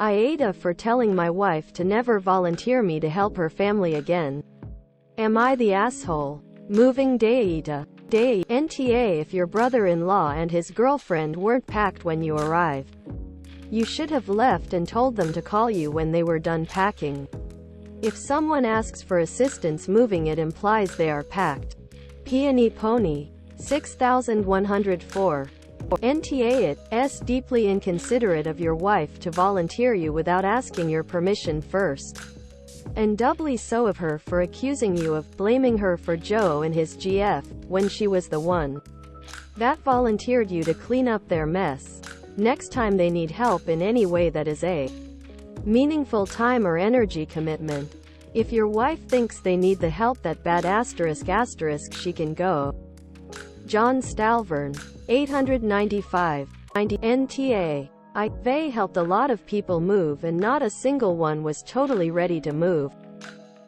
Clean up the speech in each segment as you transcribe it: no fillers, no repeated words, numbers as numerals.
AITA for telling my wife to never volunteer me to help her family again. Am I the asshole? Moving day AITA. Day NTA if your brother-in-law and his girlfriend weren't packed when you arrived. You should have left and told them to call you when they were done packing. If someone asks for assistance moving, it implies they are packed. Peony Pony. 6104. NTA it's deeply inconsiderate of your wife to volunteer you without asking your permission first. And doubly so of her for accusing you of blaming her for Joe and his GF, when she was the one that volunteered you to clean up their mess. Next time they need help in any way that is a meaningful time or energy commitment. If your wife thinks they need the help that bad ***, she can go. John Stalvern. 895. 90. NTA. They helped a lot of people move and not a single one was totally ready to move.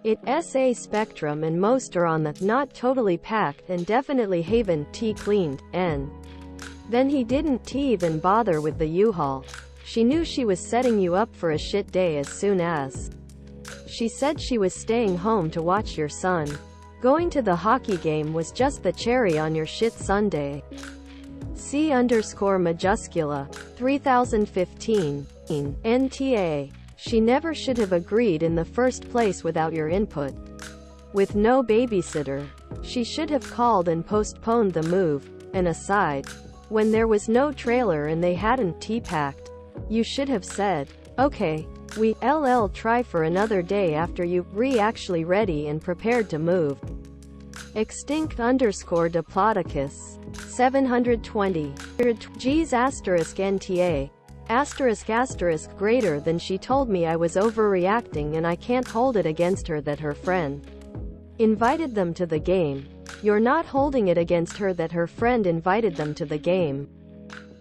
It's a spectrum and most are on the not totally packed and definitely haven't cleaned, and then he didn't even bother with the U-Haul. She knew she was setting you up for a shit day as soon as she said she was staying home to watch your son. Going to the hockey game was just the cherry on your shit Sunday. C_Majuscula. 3015. NTA. She never should have agreed in the first place without your input. With no babysitter. She should have called and postponed the move. And aside, when there was no trailer and they hadn't packed, you should have said, okay, we'll try for another day after you actually ready and prepared to move. Extinct_Diplodocus. 720. G's **NTA. *** greater than she told me I was overreacting and I can't hold it against her that her friend invited them to the game. You're not holding it against her that her friend invited them to the game.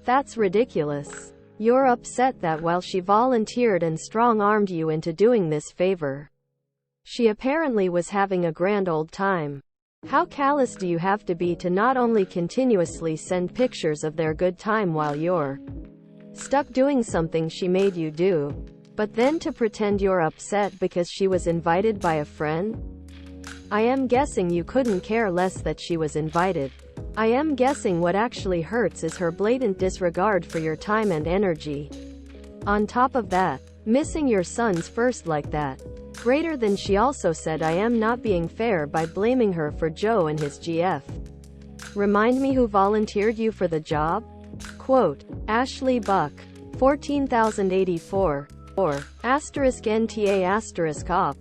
That's ridiculous. You're upset that while she volunteered and strong-armed you into doing this favor, she apparently was having a grand old time. How callous do you have to be to not only continuously send pictures of their good time while you're stuck doing something she made you do, but then to pretend you're upset because she was invited by a friend? I am guessing you couldn't care less that she was invited. I am guessing what actually hurts is her blatant disregard for your time and energy. On top of that, missing your son's first like that. Greater than she also said I am not being fair by blaming her for Joe and his GF. Remind me who volunteered you for the job? Quote, Ashley Buck. 14,084. Or, *NTA** op.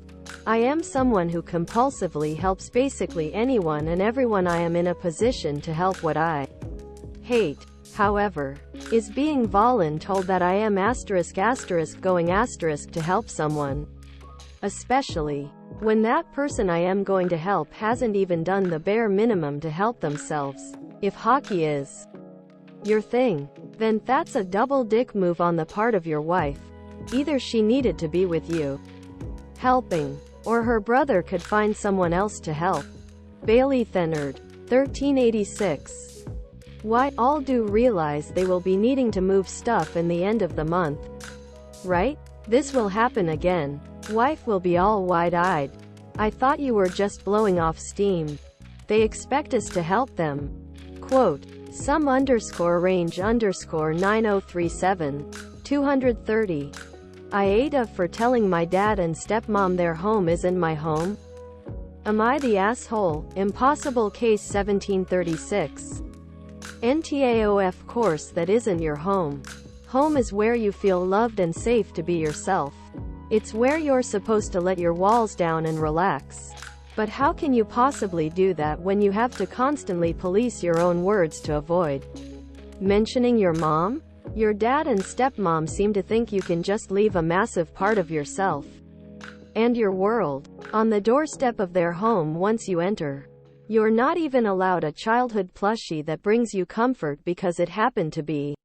I am someone who compulsively helps basically anyone and everyone. I am in a position to help. What I hate, however, is being voluntold that I am *** going * to help someone. Especially when that person I am going to help hasn't even done the bare minimum to help themselves. If hockey is your thing, then that's a double dick move on the part of your wife. Either she needed to be with you helping, or her brother could find someone else to help. Bailey Thenard. 1386. Why, all do realize they will be needing to move stuff in the end of the month. Right? This will happen again. Wife will be all wide-eyed. I thought you were just blowing off steam. They expect us to help them. Quote, some_range_9037. 230. AITA for telling my dad and stepmom their home isn't my home? Am I the asshole? Impossible Case 1736. NTAOF course that isn't your home. Home is where you feel loved and safe to be yourself. It's where you're supposed to let your walls down and relax. But how can you possibly do that when you have to constantly police your own words to avoid mentioning your mom? Your dad and stepmom seem to think you can just leave a massive part of yourself and your world on the doorstep of their home once you enter. You're not even allowed a childhood plushie that brings you comfort because it happened to be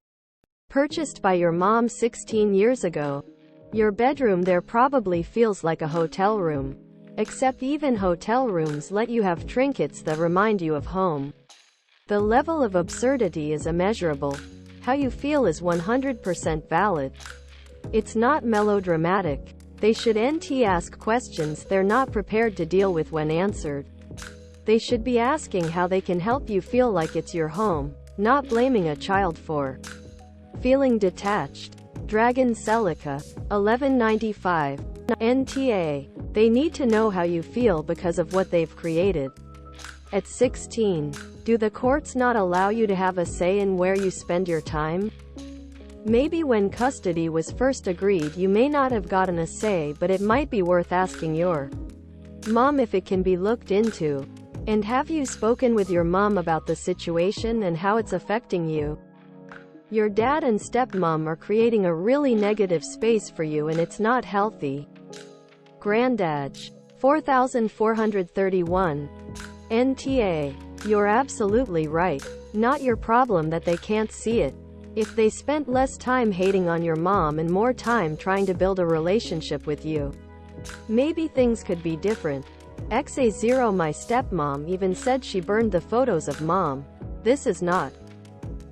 purchased by your mom 16 years ago. Your bedroom there probably feels like a hotel room. Except even hotel rooms let you have trinkets that remind you of home. The level of absurdity is immeasurable. How you feel is 100% valid. It's not melodramatic. They should ask questions they're not prepared to deal with when answered. They should be asking how they can help you feel like it's your home, not blaming a child for feeling detached. Dragon Celica. 1195. NTA. They need to know how you feel because of what they've created. At 16. Do the courts not allow you to have a say in where you spend your time? Maybe when custody was first agreed you may not have gotten a say, but it might be worth asking your mom if it can be looked into. And have you spoken with your mom about the situation and how it's affecting you? Your dad and stepmom are creating a really negative space for you and it's not healthy. Grandadge. 4431. NTA. You're absolutely right. Not your problem that they can't see it. If they spent less time hating on your mom and more time trying to build a relationship with you, maybe things could be different. XA0 My stepmom even said she burned the photos of mom. This is not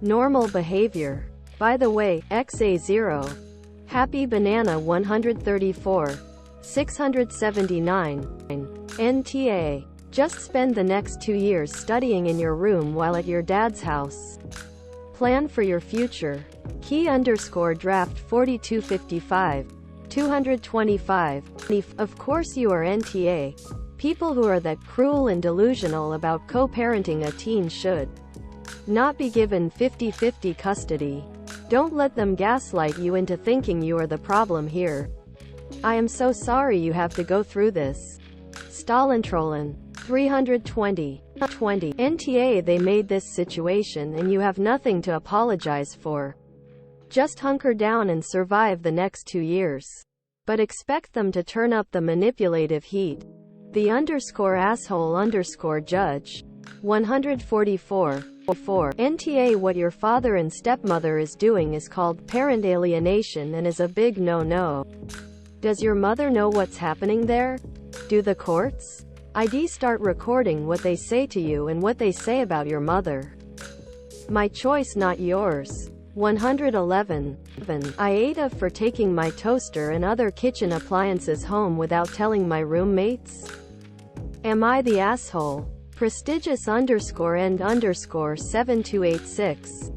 normal behavior. By the way, XA0. Happy Banana 134. 679. NTA. Just spend the next 2 years studying in your room while at your dad's house. Plan for your future. Key_draft 4255. 225. Of course you are NTA. People who are that cruel and delusional about co-parenting a teen should not be given 50-50 custody. Don't let them gaslight you into thinking you are the problem here. I am so sorry you have to go through this. Stalintrollen. 320. NTA. They made this situation and you have nothing to apologize for. Just hunker down and survive the next 2 years. But expect them to turn up the manipulative heat. The _asshole_judge. 144. NTA. What your father and stepmother is doing is called parent alienation and is a big no-no. Does your mother know what's happening there? Do the courts? ID start recording what they say to you and what they say about your mother. My choice, not yours. 111. AITA for taking my toaster and other kitchen appliances home without telling my roommates? Am I the asshole? Prestigious_end_7286.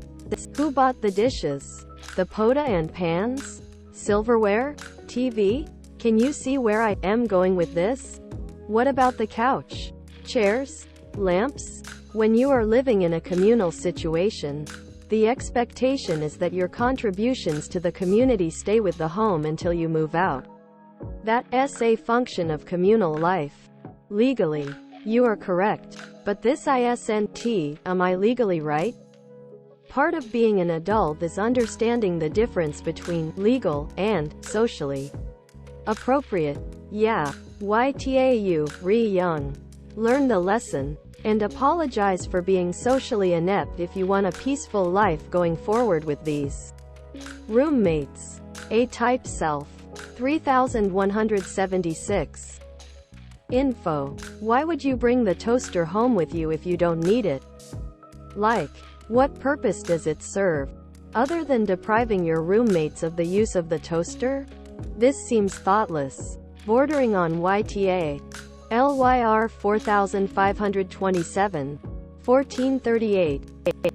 Who bought the dishes? The pota and pans? Silverware? TV? Can you see where I am going with this? What about the couch? Chairs? Lamps? When you are living in a communal situation, the expectation is that your contributions to the community stay with the home until you move out. That's a function of communal life. Legally, you are correct. But this isn't, am I legally right? Part of being an adult is understanding the difference between legal and socially appropriate. Yeah. YTAU, Young. Learn the lesson. And apologize for being socially inept if you want a peaceful life going forward with these roommates. A-type self. 3176. Info. Why would you bring the toaster home with you if you don't need it? Like, what purpose does it serve? Other than depriving your roommates of the use of the toaster? This seems thoughtless. Bordering on YTA. LYR 4527. 1438.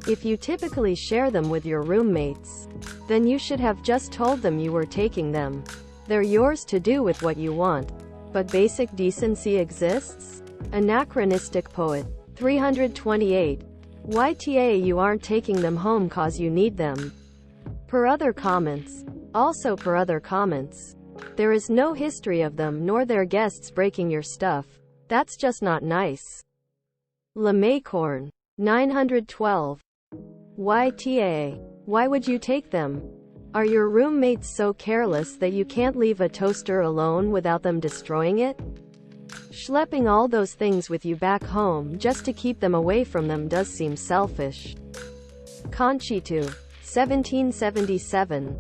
If you typically share them with your roommates, then you should have just told them you were taking them. They're yours to do with what you want. But basic decency exists? Anachronistic Poet. 328. YTA. You aren't taking them home cause you need them. Per other comments. Also per other comments. There is no history of them nor their guests breaking your stuff. That's just not nice. LeMaycorn. 912. YTA. Why would you take them? Are your roommates so careless that you can't leave a toaster alone without them destroying it? Schlepping all those things with you back home just to keep them away from them does seem selfish. Conchitu. 1777.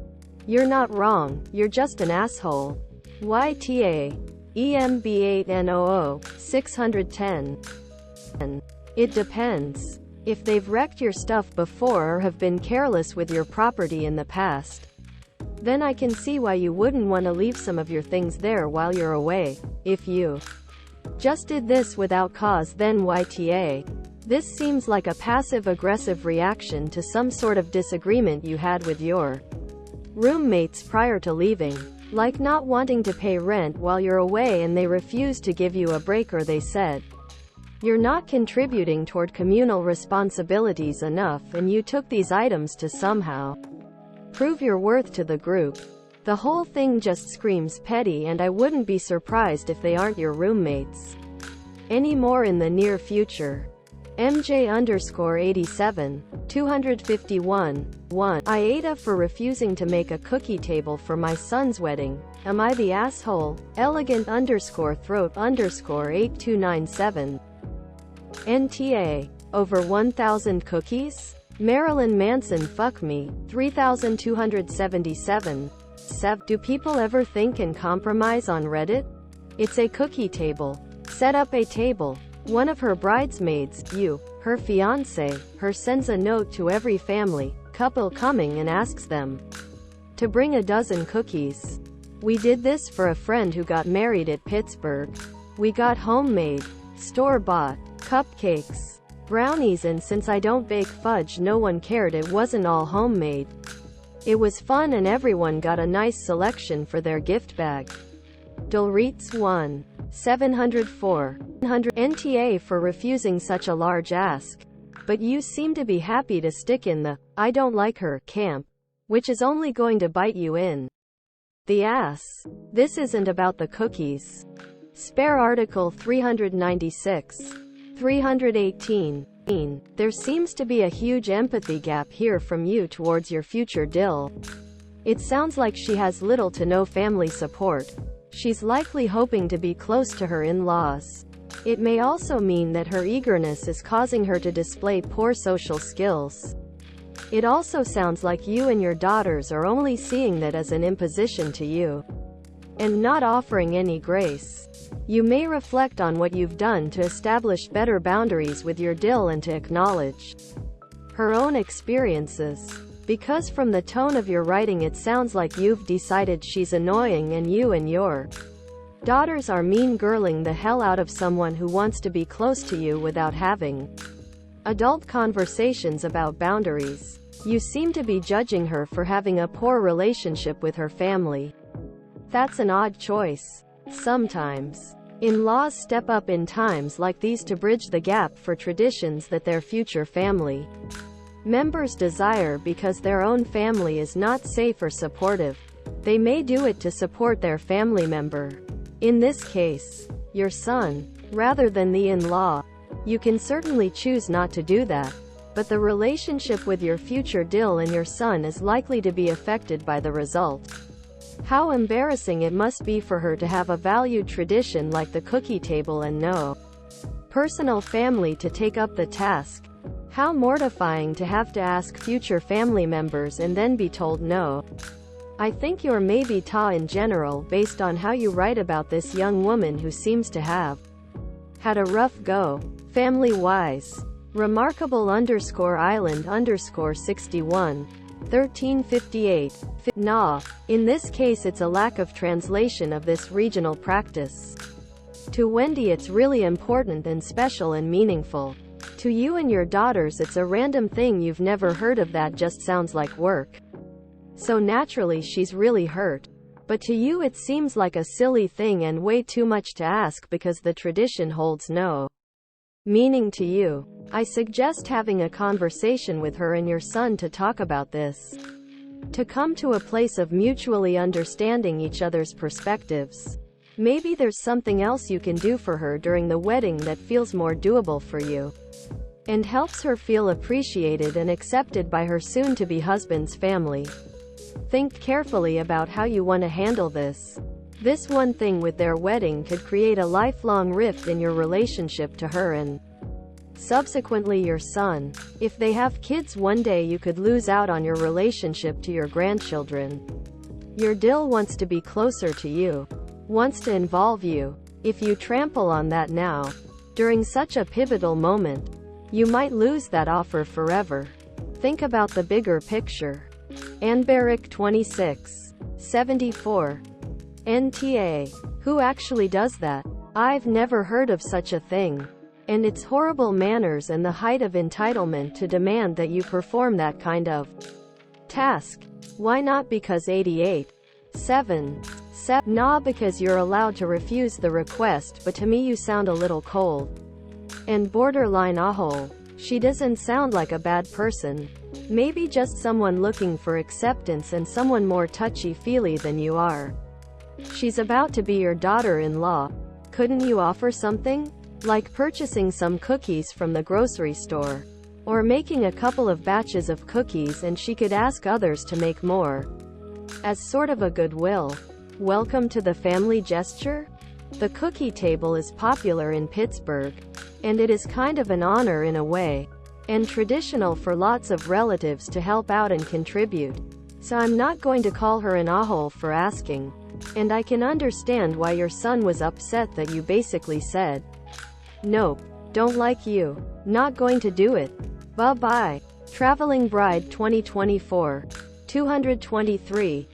You're not wrong, you're just an asshole. YTA. EMB8N00. 610. It depends. If they've wrecked your stuff before or have been careless with your property in the past, Then I can see why you wouldn't want to leave some of your things there while you're away. If you just did this without cause, then YTA. This seems like a passive-aggressive reaction to some sort of disagreement you had with your roommates prior to leaving. Like not wanting to pay rent while you're away and they refuse to give you a break, or they said you're not contributing toward communal responsibilities enough and you took these items to somehow prove your worth to the group. The whole thing just screams petty, and I wouldn't be surprised if they aren't your roommates anymore in the near future. MJ_87, 251, 1. AITA for refusing to make a cookie table for my son's wedding. Am I the asshole? Elegant_throat_8297. NTA. Over 1,000 cookies? Marilyn Manson fuck me. 3,277. Do people ever think and compromise on Reddit? It's a cookie table. Set up a table. One of her bridesmaids, her fiancé, sends a note to every family couple coming and asks them to bring a dozen cookies. We did this for a friend who got married at Pittsburgh. We got homemade, store-bought cupcakes, brownies, and since I don't bake fudge, no one cared it wasn't all homemade. It was fun and everyone got a nice selection for their gift bag. Dolreets 1. 704. NTA for refusing such a large ask. But you seem to be happy to stick in the "I don't like her" camp, which is only going to bite you in the ass. This isn't about the cookies. Spare article 396. 318. There seems to be a huge empathy gap here from you towards your future dill. It sounds like she has little to no family support. She's likely hoping to be close to her in-laws. It may also mean that her eagerness is causing her to display poor social skills. It also sounds like you and your daughters are only seeing that as an imposition to you, and not offering any grace. You may reflect on what you've done to establish better boundaries with your dill and to acknowledge her own experiences. Because from the tone of your writing it sounds like you've decided she's annoying and you and your daughters are mean-girling the hell out of someone who wants to be close to you without having adult conversations about boundaries. You seem to be judging her for having a poor relationship with her family. That's an odd choice. Sometimes in-laws step up in times like these to bridge the gap for traditions that their future family members desire because their own family is not safe or supportive. They may do it to support their family member. In this case, your son, rather than the in-law. You can certainly choose not to do that, but the relationship with your future dill and your son is likely to be affected by the result. How embarrassing it must be for her to have a valued tradition like the cookie table and no personal family to take up the task. How mortifying to have to ask future family members and then be told no. I think you're maybe ta in general based on how you write about this young woman who seems to have had a rough go, family-wise. Remarkable_island_61. 1358. Nah. In this case it's a lack of translation of this regional practice. To Wendy it's really important and special and meaningful. To you and your daughters it's a random thing you've never heard of that just sounds like work. So naturally she's really hurt. But to you it seems like a silly thing and way too much to ask because the tradition holds no meaning to you. I suggest having a conversation with her and your son to talk about this. To come to a place of mutually understanding each other's perspectives. Maybe there's something else you can do for her during the wedding that feels more doable for you and helps her feel appreciated and accepted by her soon-to-be husband's family. Think carefully about how you want to handle this. This one thing with their wedding could create a lifelong rift in your relationship to her and subsequently your son. If they have kids one day you could lose out on your relationship to your grandchildren. Your dill wants to be closer to you, wants to involve you. If you trample on that now, during such a pivotal moment, you might lose that offer forever. Think about the bigger picture. Anbaric 26. 74. NTA. Who actually does that? I've never heard of such a thing. And it's horrible manners and the height of entitlement to demand that you perform that kind of task. Why not? Because 88. 7. Nah, because you're allowed to refuse the request, but to me you sound a little cold. And borderline a-hole. She doesn't sound like a bad person. Maybe just someone looking for acceptance and someone more touchy-feely than you are. She's about to be your daughter-in-law. Couldn't you offer something? Like purchasing some cookies from the grocery store. Or making a couple of batches of cookies and she could ask others to make more. As sort of a goodwill. Welcome to the family gesture? The cookie table is popular in Pittsburgh. And it is kind of an honor in a way. And traditional for lots of relatives to help out and contribute. So I'm not going to call her an a-hole for asking. And I can understand why your son was upset that you basically said, nope, don't like you. Not going to do it. Bye-bye. Traveling Bride 2024. 223.